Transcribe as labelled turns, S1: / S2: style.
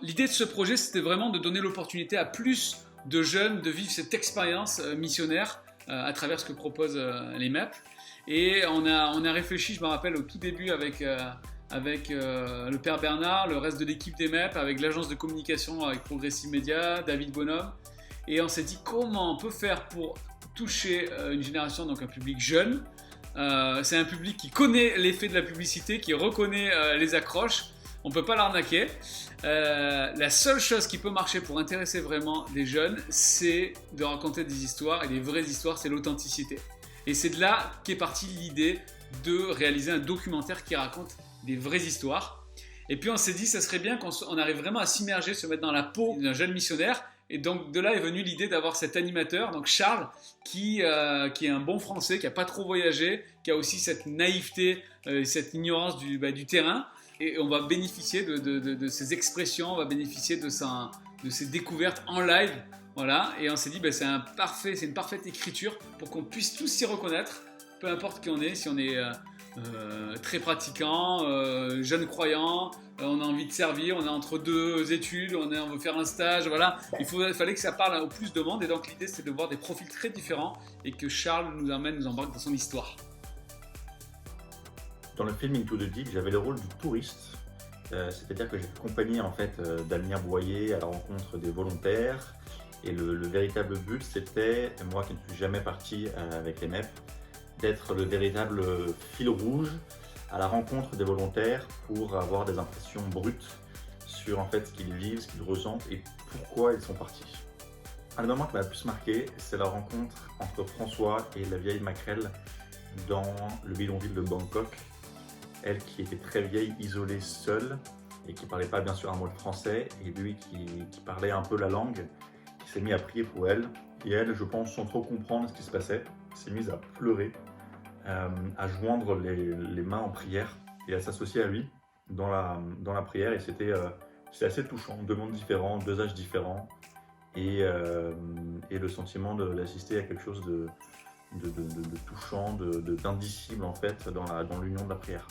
S1: L'idée de ce projet, c'était vraiment de donner l'opportunité à plus de jeunes de vivre cette expérience missionnaire à travers ce que proposent les MEP. Et on a réfléchi, je me rappelle, au tout début avec le père Bernard, le reste de l'équipe des MEP, avec l'agence de communication, avec Progressive Media, David Bonhomme. Et on s'est dit comment on peut faire pour toucher une génération, donc un public jeune. C'est un public qui connaît l'effet de la publicité, qui reconnaît les accroches. On ne peut pas l'arnaquer. La seule chose qui peut marcher pour intéresser vraiment des jeunes, c'est de raconter des histoires. Et les vraies histoires, c'est l'authenticité. Et c'est de là qu'est partie l'idée de réaliser un documentaire qui raconte des vraies histoires. Et puis on s'est dit, ça serait bien qu'on arrive vraiment à s'immerger, se mettre dans la peau d'un jeune missionnaire. Et donc de là est venue l'idée d'avoir cet animateur, donc Charles, qui est un bon Français, qui n'a pas trop voyagé, qui a aussi cette naïveté, cette ignorance du terrain. Et on va bénéficier de ses expressions, on va bénéficier de ses découvertes en live. Voilà. Et on s'est dit, c'est une parfaite écriture pour qu'on puisse tous s'y reconnaître, peu importe qui on est, si on est très pratiquant, jeune croyant, on a envie de servir, on est entre deux études, on veut faire un stage, voilà. Il fallait que ça parle au plus de monde, et donc l'idée c'est de voir des profils très différents et que Charles nous embarque dans son histoire.
S2: Dans le film Into the Deep, j'avais le rôle du touriste, c'est-à-dire que j'ai accompagné en fait Damien Boyer à la rencontre des volontaires, et le véritable but c'était, moi qui ne suis jamais parti avec les MEP, d'être le véritable fil rouge à la rencontre des volontaires pour avoir des impressions brutes sur en fait ce qu'ils vivent, ce qu'ils ressentent et pourquoi ils sont partis. Un des moments qui m'a le plus marqué, c'est la rencontre entre François et la vieille Maquerelle dans le bidonville de Bangkok. Elle qui était très vieille, isolée, seule et qui ne parlait pas bien sûr un mot de français, et lui qui parlait un peu la langue, qui s'est mis à prier pour elle. Et elle, je pense, sans trop comprendre ce qui se passait, s'est mise à pleurer, à joindre les mains en prière et à s'associer à lui dans la prière. Et c'était assez touchant, deux mondes différents, deux âges différents, et le sentiment d'assister à quelque chose de touchant, d'indicible en fait dans l'union de la prière.